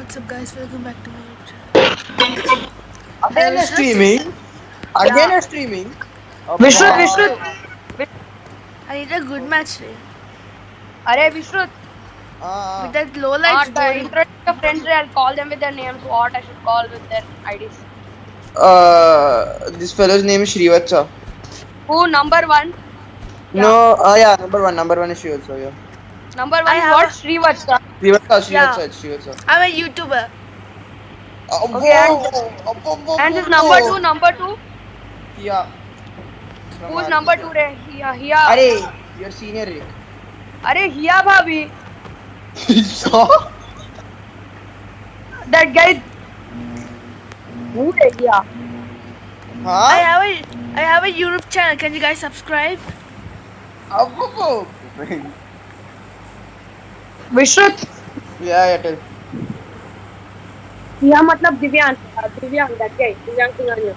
What's up, guys? Welcome back to my YouTube channel. Again a Vishnu? streaming. Again a streaming. Vishrut, I need a good match today. अरे विश्रुत, With that low lights the boring. introduce your friends. I'll call them with their names. What I should call with their IDs. This fellow's name is Srivatsa. Who number one? No, yeah, number one is Srivatsa, yeah. Number one I is have what? a- Srivatsa. Srivatsa, Yeah. it's Srivatsa. I'm a YouTuber. Okay, and this number two. Yeah. Who's number two? Re? Hiya. Arey, your senior Rick. अरे हिया भाभी. So? That guy. Who is Hiya? Huh? I have a YouTube channel. Can you guys subscribe? विश्रुत. Yeah, tell. हिया मतलब दिव्यांग. दिव्यांग that guy. दिव्यांग Singhania.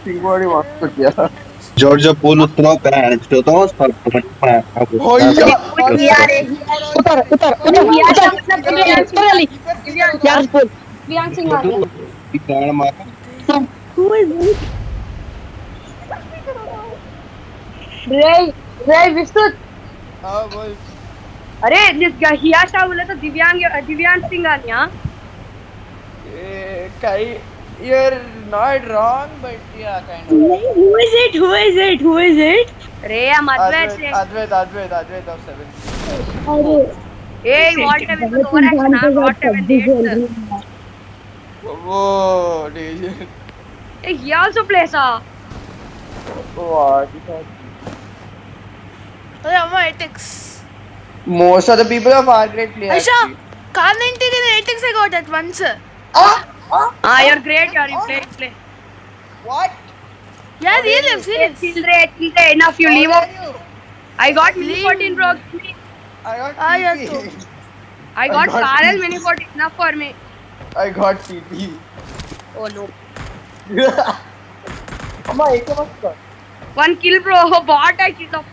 Think what he wants to do. Georgia Polo throw band to those for Oh yeah. हिया रे. उतर. हिया का मतलब दिव्यांग सिंघानिया. दिव्यांग बोल. दिव्यांग Singhania. Who is this? Ray विश्रुत. हाँ बोल. अरे हिया शाह बोला तो दिव्यांग Singhania. You're not wrong, but yeah, kind of. Who is it? Ray Advait से. Advait of 7. Hey, what have you done? What have you done? Whoa, dude. Hey, he also plays What? Oh, yeah, my ethics. Most of the people of our grade play. Aisha, car 19 in ethics I got at once. you're great, you play. What? Yeah, really, I'm serious. Chill Ray, enough, you leave off. I got mini Leave. 14 bro. I got Ah, yeah, TP. I got Karel mini 14, enough for me. I got TP. Oh no. Amma, ek must got. 1 kill bro, bot I killed off.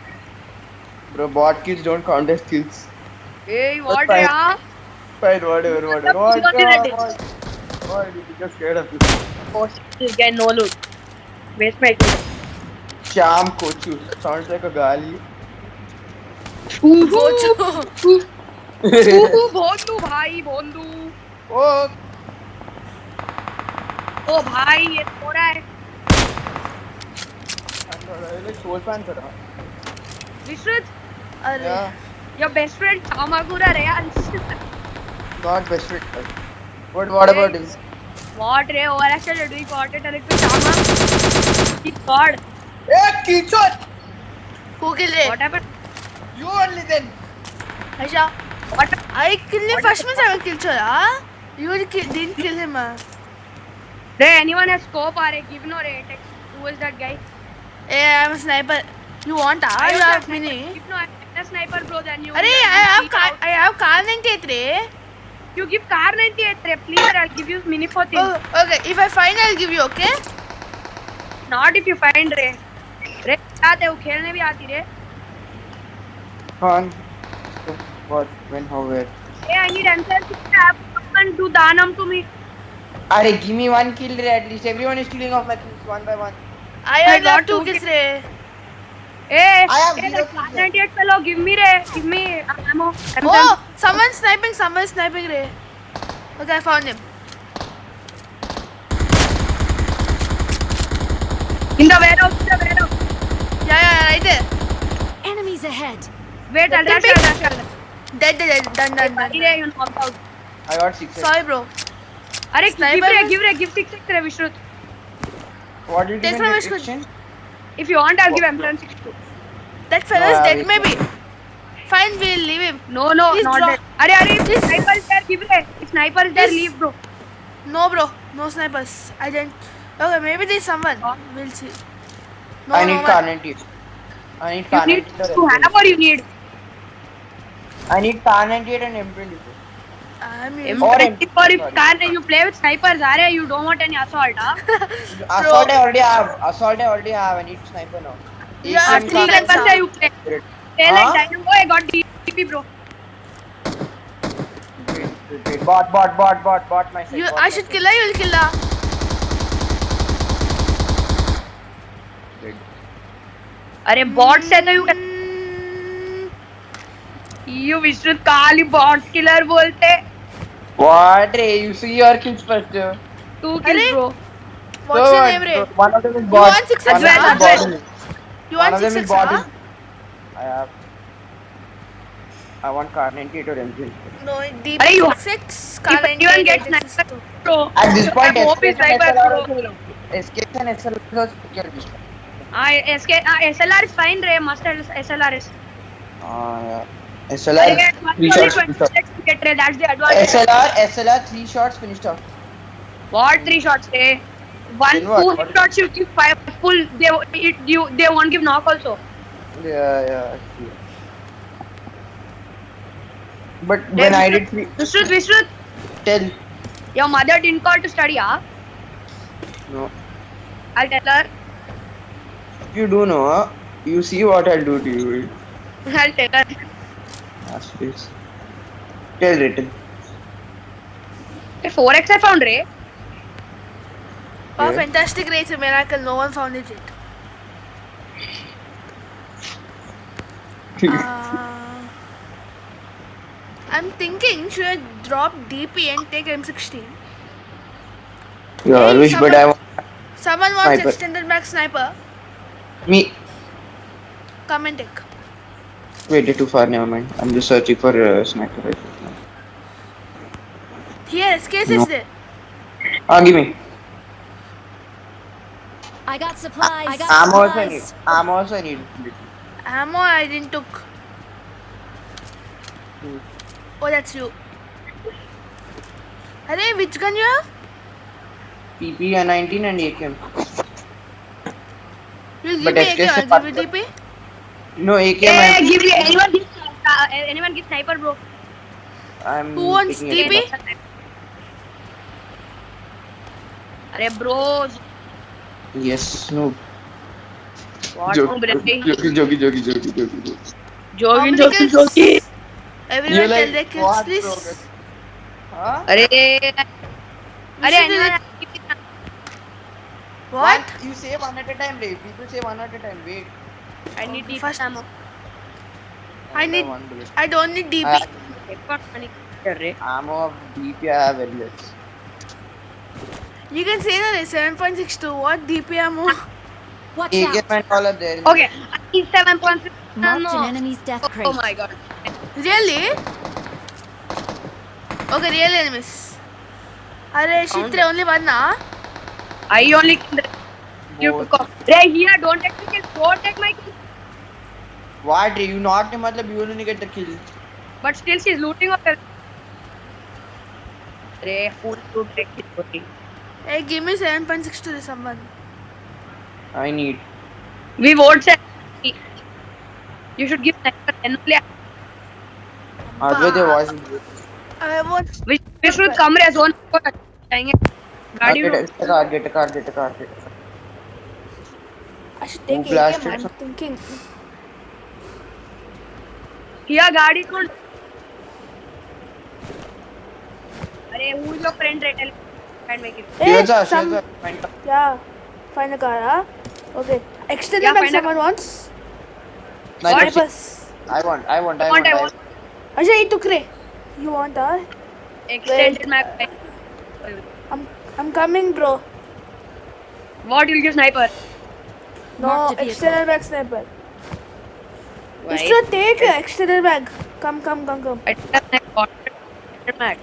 Bro, bot kills don't count as kills. Hey, what That's yeah? Fine, whatever. What? Why did you just scared of you? Oh shit, this guy no loot. Waste my kill. Sham Kochu. Sounds like a gali. Gochu. भोंदू भाई भोंदू. Oh, ओ भाई ये हो रहा है. like soul pan sir. विश्रुत, Arre. Yeah, your best friend Samagura Rayan. not best friend. What about him? What Ray overacted are doing content and to Sama? He God. Hey, Kichot! Who killed it? What happened? You only then. Aisha, What? I killed him first means I will kill you, huh? Didn't kill him, Ray, anyone has scope? Are give no Ray. Text. Who is that guy? Yeah, I'm a sniper. You want, You have mini. Give no a sniper, bro. Then you. Arey, I have car 98 Ray. You give car 98 Ray. Please, I'll give you mini 14. Oh, okay. If I find, I'll give you, okay? Not if you find Ray. Ray, आते वो खेलने भी आती रे. Han. What? When? How? Where? Hey, I need answers. Come do Danam to me. Arey, give me 1 kill Ray, at least. Everyone is killing off my kills one by one. I got got 2 two kills Ray. Hey, I have hey, zero that car kills. 98 fellow, give me Ray. Give me ammo. Oh, someone's sniping Ray. Okay, I found him. In the warehouse. Yeah, right there. Enemies ahead. Wait, I'll Let rush. him Dead, done. Ray, you knocked out. I got 6. Sorry, bro. Arey, Sniper give 6 Ray, Vishrut. What did you Take give from me? his Restriction? If you want, I'll give M762. That fellow is No, dead, I- maybe. Fine, we'll leave him. No, Please not drop. that. Arey, if Please. sniper is there, give Ray. If sniper is there, Please. leave, bro. No, bro. No snipers. I didn't. Okay, maybe there's someone. We'll see. No, I no need one. car 98. I need You car need 98 to have or you need? I need car 98 and M24. I'm Or M24 if car you play with snipers, Arey, you don't want any assault, huh? Assault I already have. I need sniper now. Yeah, AK 3 guns. Snipers you play. Play like Dynamo. I got DP, bro. Wait. Bot. My side. You, bot I my should side. kill her. You will kill her. Wait. अरे bot से तो you Vishrut काली bot killer बोलते What? Ray, you see your kills first. टू अरे, kills bro What's your name, Ray? One of them is You bot. want 6x, One of them huh? is bot. You One want of them 6x, is bot. huh? I want car 98 or MG. No, deep अरे, you- 6x, car if anyone 98, gets 86 sniper तो. bro At this point, I hope he's sniper bro SKS and SL are secure this point. SLR is fine Ray must SLR is Yeah. SLR, Only 3 shots finished off. 26 to get Ray that's the advantage SLR, 3 shots finished off. what 3 shots Ray one Then what? 2 shots you give 5 full they won't give knock also Yeah. But when I did 3, Vishrut tell. your mother didn't call to study huh No. I'll tell her You do know, huh? You see what I'll do to you. I'll tell her Yes, please. Tell written. 4x I found Ray Wow, Yeah. fantastic Ray, it's a miracle. No one found it yet. I'm thinking, should I drop DP and take M16? You Hey, always, but I want Someone wants Sniper. extended back sniper. me. Come and take. Wait, too far. Never mind. I'm just searching for sniper rifle. Here, SKS No. is there. Give me. I got supplies. I got I'm also I need. supplies. I'm also I need. Ammo I didn't took. Oh, that's you. Arey, which gun you have? PP and 19 and AKM. You'll give But me SKS AK, से I'll give you DP. No AKM. Hey, give me anyone give sniper bro I'm Who wants taking DP? it. अरे bros Yes. No. what wrong Ray Jogi. How many kills? Everyone You're tell like, their kills, what, please. bro? Huh? अरे We अरे should do anyone it. What? You say one at a time, Ray. People say one at a time. Wait. I need DP First- ammo I need. One bullet. I don't need DP. अरे Ammo of DP I have very less. You can say that it's 7.62. What DP ammo? Watch out. AKM and all are there. okay I need 7.6 Marked ammo an enemy's death crate. oh my god Really? Okay, real enemies. Arey, Shitre, only one na? I only you to come Ray here don't take my kill don't take my kill What? Ray? You knocked him, matlab you only get the kill. but still she's looting over Ray full loot take it Hey, give me 7.62 to someone. I need. we vote say you should give sniper and only Advait, your voice is good. I want. we should come रे zone को जाएंगे गाड़ी में Get a car. I should take Who blasted AK, man. some- Thinking. किया गाड़ी को अरे who is your friend Ray and make it Hey, Shivaza, some. Shivaza. Yeah. Find the car, huh? Okay. Extended Yeah, back find a someone wants. Sniper. Snipers. I want. I want Ajay, he took Ray. You want, huh? extended map I'm coming, bro. what you'll give sniper No, Marked a vehicle. extended back sniper. Why? Istro, take a extended bag. Come. I take map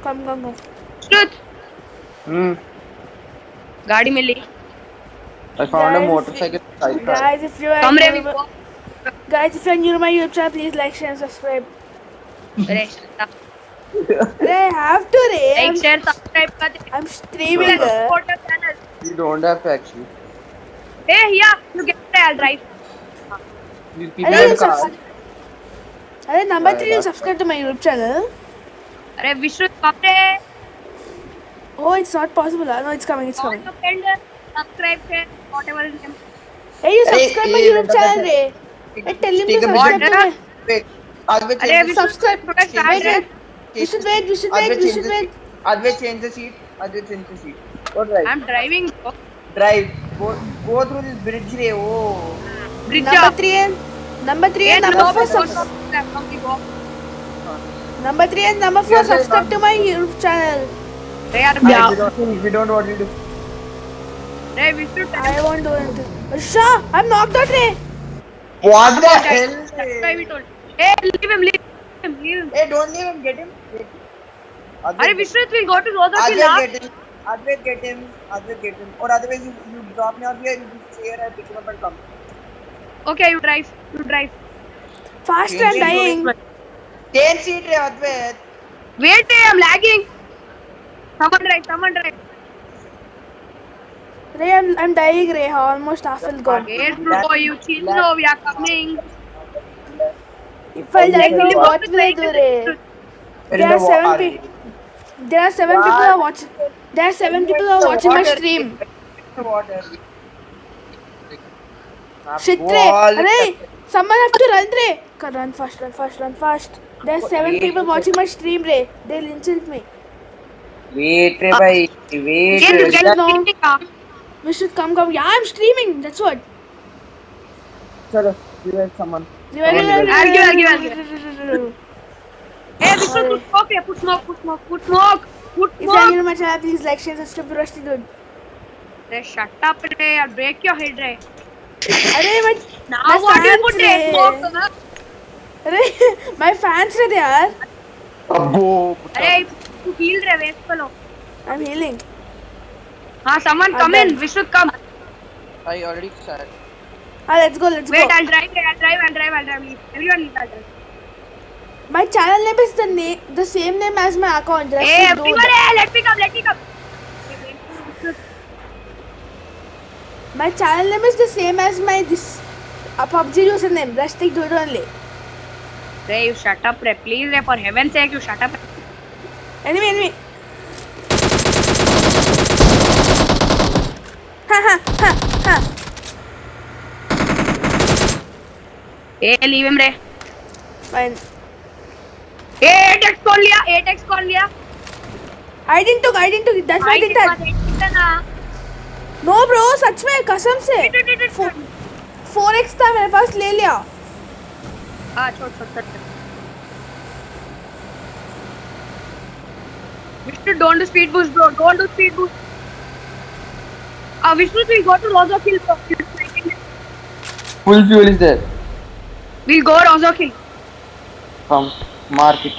Come. Truth गाड़ी मिली I found a Guys, motorcycle. Guys, if you are come रे new, Vivo guys, if you are new to my YouTube channel, please like, share, and subscribe. अरे I have to, Ray. like share subscribe कर दे I'm streaming. support the channel You don't have to actually. hey here you get it I'll drive These Arey, people have you cars. Arey, number 3, you Yeah. subscribe to my YouTube channel. अरे विश्व कब रे Oh, it's not possible. No, it's coming. all your friend subscribe share whatever is name Hey, you Arey, subscribe my hey, YouTube channel, Ray. Hey, tell him to Take a subscribe picture. to my. Wait. Advait अरे change the Subscribe. थोड़ा change fast the है. We should wait. We should wait. Advait We change should the wait. seat. Advait change the seat. Advait change the seat. Go drive. I'm driving. Drive. Go through this bridge re. Oh. Bridge. Number 3 and number 3 and number 4 number 3 and number 4 Yes, yes, subscribe to my YouTube channel. We don't what you do. Hey, we should. I won't do anything. Shah, I'm knocked out, Ray. What the hell? Subscribe it all. Hey, leave him. Hey, don't leave him. Get him. अरे विश्रुत will go to Rosa की last. Advait get him. Or otherwise you drop me out here. You share and pick him up and come. Okay, you drive. Fast, I'm dying. 10 seat re Advait. Wait, I'm lagging. Someone drive. Ray, I'm dying, Ray. Almost half is gone. Wait, bro, you chill. No, we are coming. If I die now, what will I do, Ray? There are 7 people. There are 7 people who are watching. There are 7 people who are watching my stream. Shit, Ray. Ray, someone have to run, Ray. Run fast. There are 7 people watching my stream, Ray. They'll insult me. Wait re bhai. Wait. We should come. Yeah, I'm streaming. That's what. Chalo. Revive someone. I'll give. Hey, Vishnu, put smoke. If you are new to my channel, please like, share, subscribe to Rusty Dude. Hey, shut up, Ray. I'll break your head, Ray. Arey, Now what do you put there? Smoke, na? my fans are there. Go. Hey, you heal, Ray. Wait, follow. I'm healing. Someone come in. Vishnu, come. I already started. Let's go. Wait, I'll drive. Leave. Everyone leave. I'll drive. My channel name is the same name as my account. Rusty Hey, Dude. everyone, let me come. My channel name is the same as my PUBG username. Rusty Dude only. Ray, you shut up, Ray. Please, Ray, for heaven's sake, you shut up. Enemy. Ha. Hey, leave him, Ray. Fine. Hey, 8x कौन लिया? I didn't took. That's why I did that. No, bro. सच में कसम से. 4x था मेरे पास ले लिया. हाँ, छोड़. Vishnu, don't do speed boost, bro. Don't do speed boost. Vishnu, we'll go to Rosa Kill. Full fuel is there. We'll go Rosa Kill. Come. Mark it.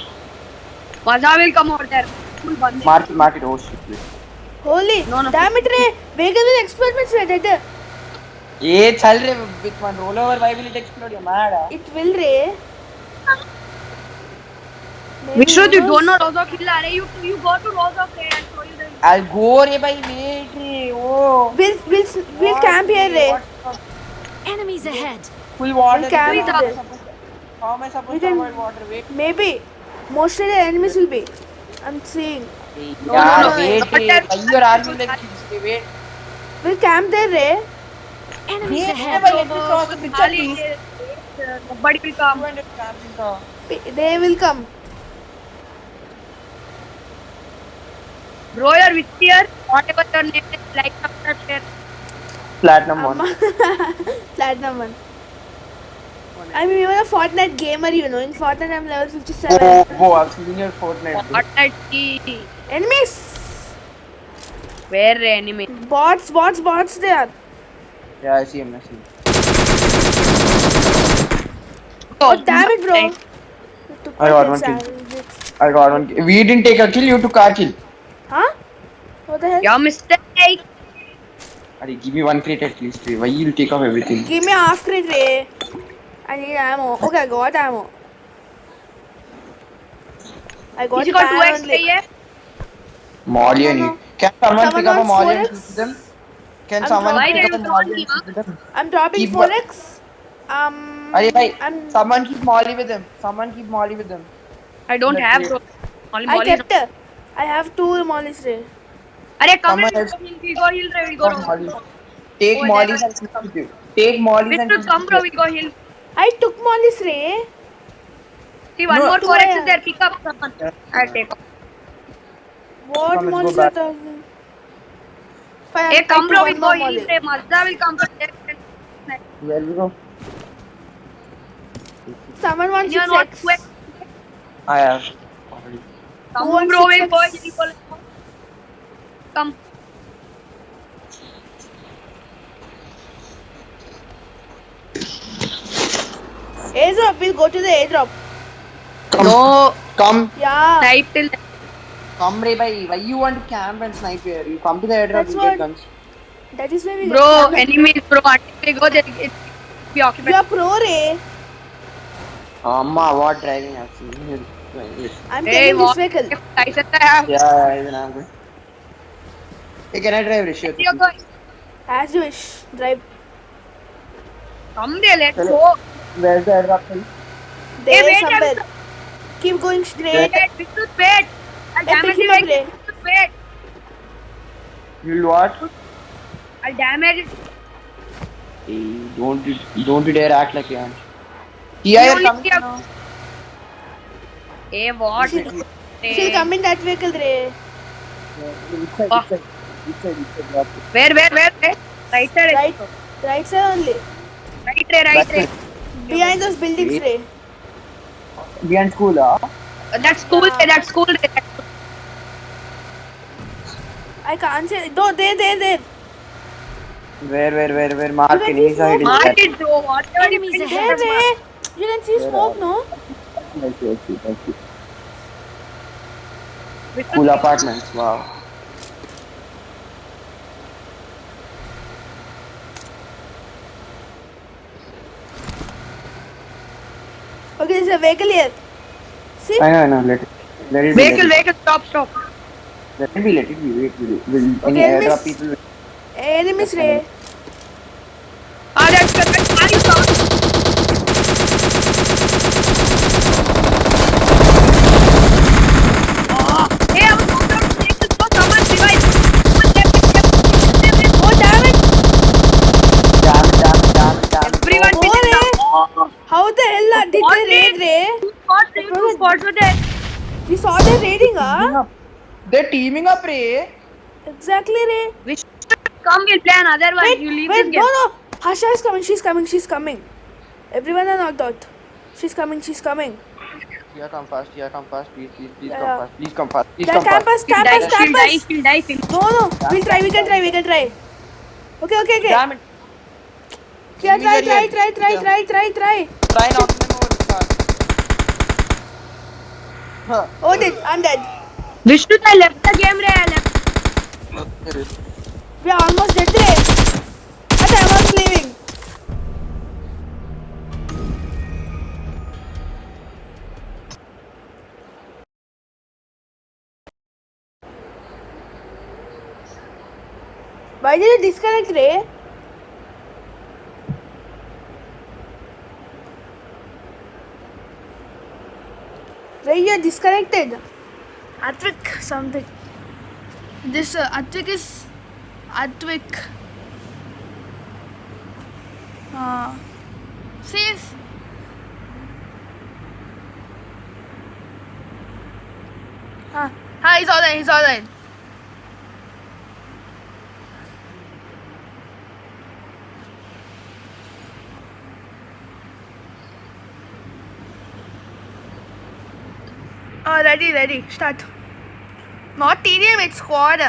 Maza will come over there. Full bande. Mark it. Oh shit. Holy. No. Damn it, Ray. Vehicle will explode with it. ये चल रहे with one rollover why will it explode? You mad? It will, Ray. Vishnu, you don't know Rosa Kill. You go to Rosa Kill and show you the. I'll go re bhai wait re. Oh. We'll camp here, Ray. Enemies ahead. Full water. We'll camp Please, there. How am I supposed We to can- avoid water? Wait. Maybe. Mostly the enemies will be. I'm seeing. Yeah, no. wait. But Why then- you are arguing like this? Wait. We'll camp there, Ray. Enemies Wait, ahead. bhai, let me cross the picture, please. Nobody will come. 200 camping car. They will come. Bro, you're with here. Whatever your name is, like that share. Platinum one. Platinum 1. I mean, you're a Fortnite gamer, you know. In Fortnite, I'm level 57. Oh, I've seen your Fortnite. Bro. Fortnite key. Enemies! Where the enemy? Bots there. Yeah, I see him. Oh, damn it, bro. You took I my got one kills, kill. Alex. I got one. We didn't take a kill. You took our kill. Huh? What the hell? Your mistake. Arey, give me one crate at least. Why you'll take off everything? Give me half crate, Ray. I need ammo. Okay, I got ammo. I got किसी को pan 2x only. चाहिए? Molly No, and no. you. Can someone pick up a wants Molly and 4x? shoot them? Can I'm someone trying. pick up a Why did Molly you and shoot them? I'm dropping Keep 4x. Arey, bhai, I'm- someone keep Molly with them. Someone keep Molly with them. I don't Let's have see. bro. Only I Molly. kept it. I have 2 mollies, Ray. Arey, come Someone in. else- We go hill, Ray. We go. Molly. Take Oh, Molly's there and keep with you. Take Molly's and Vishnu, keep come with bro. you. We go hill. I took mollies, Ray. See, one No, more two 4x are- is there. Pick up someone. I'll take off. What Come, let's go monster back. talking? Fine, Hey, I'm come to bro, one we'll more go heal. molly. Hey, Mazda will come from there. Where we go? Someone wants Anyone want 6x. 2x? I have. Come wants bro, we'll 6x? go heal. Come. Airdrop, we'll go to the airdrop. No. Come. Yeah. Snipe till. Come, Ray, bhai. Why you want to camp and snipe here? You come to the airdrop That's and what- get guns. That is where we Bro, get camera. enemies, bro. Until we go there, it be You occupied. are pro, Ray. Amma, what driving actually? I'm Hey, taking this what vehicle. license I have? Yeah, even I'm good. Hey, can I drive Rishi? You're going. As you wish. Drive. Come there, let's Hello. go. Where's the airdrop? There wait, somewhere. Keep going straight. Wait, Vishnu, wait. I'll Hey, damage pick him the up, vehicle. Ray. Vishnu, wait. You'll what? I'll damage it. Hey, don't you dare act like you aren't. We Kia, you're only coming see a- now. Hey, what? She'll come in that vehicle, Ray. Ah. Where? Right side. Right. Right side only. Right. Behind those buildings, Wait. Ray. Behind school, huh? That's cool. That's cool. I can't say. No, there. Where? Mark You can enemies see are hidden. Mark it, bro. Whatever you Enemies think. ahead. There, Ray. You can see smoke, no? Cool apartments, wow. Okay, there's a vehicle here. See? I know, let it be. Vehicle, stop. Let it be. Wait. Will any Okay, airdrop miss. people? Enemies, Ray. That's correct. Are you coming? Hey, I was going down to vehicle. So someone revive. Someone left. Oh, damn it. Damn. Everyone Oh, finished Ray. now. How the hell did they raid, Ray? Two spots were there. We saw them raiding, huh? They're teaming up, Ray. Exactly, Ray. We should come, we'll play another one. Wait, You leave wait, this game. no. Hasha is coming. She's coming. Everyone are knocked out. She's coming. Here, come fast. Please Yeah. come fast. Please come fast. Yeah, campus. She'll die. No. We can try. Okay. Damn it. Yeah, Enemies try. are here. Try knocking them over the car. Huh. Oh, I'm dead. Vishnu, I left the game, Ray. I left. We are almost dead, Ray. And I was leaving. Why did you disconnect, Ray? Ray, you're disconnected. Atvik something. This Atvik is Atvik. Says. He's alright. Ready, start. Not TDM, it's squad.